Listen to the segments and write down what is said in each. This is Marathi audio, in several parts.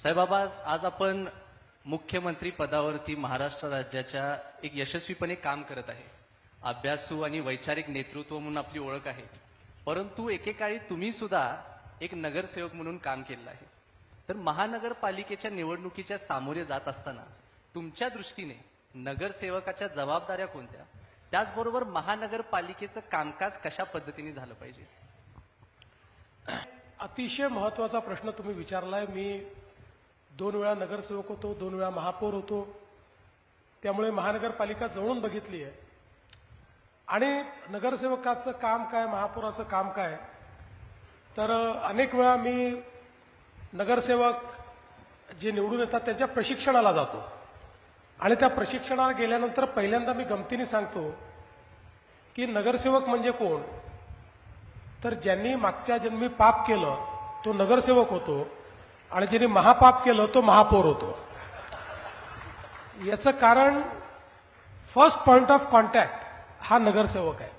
साहेबाबा, आज आपण मुख्यमंत्री पदावरती महाराष्ट्र राज्याच्या एक यशस्वीपणे काम करत आहे. अभ्यासू आणि वैचारिक नेतृत्व म्हणून आपली ओळख आहे. परंतु एकेकाळी तुम्ही सुद्धा एक नगरसेवक म्हणून काम केलं आहे. तर महानगरपालिकेच्या निवडणुकीच्या सामोरे जात असताना तुमच्या दृष्टीने नगरसेवकाच्या जबाबदाऱ्या कोणत्या, त्याचबरोबर महानगरपालिकेचं कामकाज कशा पद्धतीने झालं पाहिजे? अतिशय महत्त्वाचा प्रश्न तुम्ही विचारलाय. मी 2 वेळा नगरसेवक होतो, 2 वेळा महापौर होतो, त्यामुळे महानगरपालिका जवळून बघितली आहे. आणि नगरसेवकाचं काम काय, महापौराचं काम काय, तर अनेक वेळा मी नगरसेवक जे निवडून येतात त्यांच्या प्रशिक्षणाला जातो. आणि त्या प्रशिक्षणाला गेल्यानंतर पहिल्यांदा मी गमतीने सांगतो की नगरसेवक म्हणजे कोण, तर ज्यांनी मागच्या जन्मी पाप केलं तो नगरसेवक होतो आणि ज्यांनी महापाप केलं तो महापौर होतो. याचं कारण फर्स्ट पॉइंट ऑफ कॉन्टॅक्ट हा नगरसेवक आहे.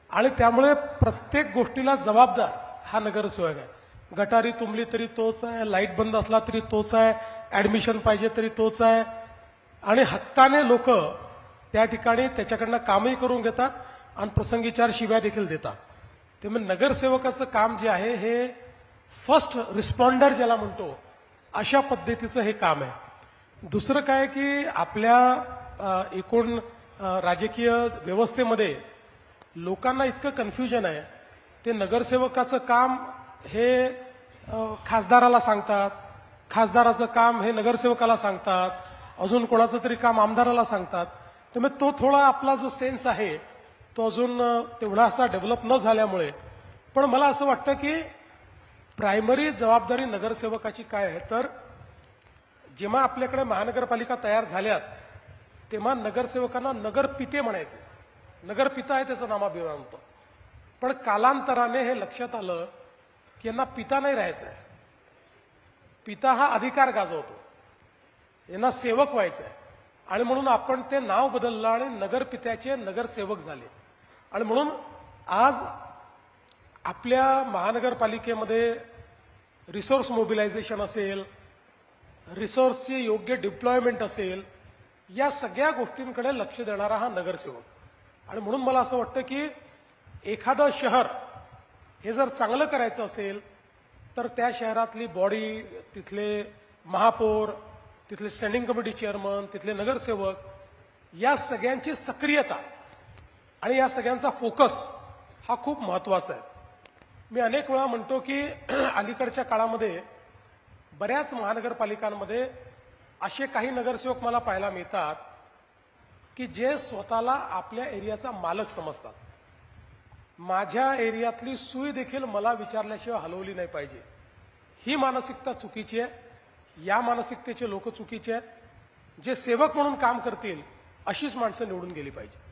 आणि त्यामुळे प्रत्येक गोष्टीला जबाबदार हा नगरसेवक आहे. गटारी तुंबली तरी तोच आहे, लाईट बंद असला तरी तोच आहे, ऍडमिशन पाहिजे तरी तोच आहे. आणि हक्काने लोक त्या ठिकाणी त्याच्याकडनं कामही करून घेतात आणि प्रसंगी 4 शिव्या देखील देतात. त्यामुळे नगरसेवकाचं काम जे आहे हे फर्स्ट रिस्पॉन्डर ज्याला म्हणतो अशा पद्धतीचं हे काम आहे. दुसरं काय की आपल्या एकूण राजकीय व्यवस्थेमध्ये लोकांना इतकं कन्फ्युजन आहे. ते नगरसेवकाचं काम हे खासदाराला सांगतात, खासदाराचं काम हे नगरसेवकाला सांगतात, अजून कोणाचं तरी काम आमदाराला सांगतात. त्यामुळे तो थोडा आपला जो सेन्स आहे तो अजून तेवढा असा डेव्हलप न झाल्यामुळे, पण मला असं वाटतं की प्रायमरी जबाबदारी नगरसेवकाची काय आहे, तर जेव्हा आपल्याकडे महानगरपालिका तयार झाल्यात तेव्हा नगरसेवकांना नगरपिते म्हणायचे. नगरपिता आहे त्याचं नामाभिमान होतं. पण कालांतराने हे लक्षात आलं की यांना पिता नाही राहायचं आहे. पिता हा अधिकार गाजवतो, यांना सेवक व्हायचं आहे. आणि म्हणून आपण ते नाव बदललं आणि नगरपित्याचे नगरसेवक झाले. आणि म्हणून आज आपल्या महानगरपालिकेमध्ये रिसोर्स मोबिलायझेशन असेल, रिसोर्सचे योग्य डिप्लॉयमेंट असेल, या सगळ्या गोष्टींकडे लक्ष देणारा हा नगरसेवक. आणि म्हणून मला असं वाटतं की एखादं शहर हे जर चांगलं करायचं असेल तर त्या शहरातली बॉडी, तिथले महापौर, तिथले स्टँडिंग कमिटी चेअरमन, तिथले नगरसेवक, या सगळ्यांची सक्रियता आणि या सगळ्यांचा फोकस हा खूप महत्वाचा आहे. मी अनेक वेळा म्हणतो की अलीकडच्या काळामध्ये बऱ्याच महानगरपालिकांमध्ये असे काही नगरसेवक मला पाहायला मिळतात की जे स्वतःला आपल्या एरियाचा मालक समजतात. माझ्या एरियातली सुई देखील मला विचारल्याशिवाय हलवली नाही पाहिजे, ही मानसिकता चुकीची आहे. या मानसिकतेचे लोक चुकीचे आहेत. जे सेवक म्हणून काम करतील अशीच माणसं निवडून गेली पाहिजे.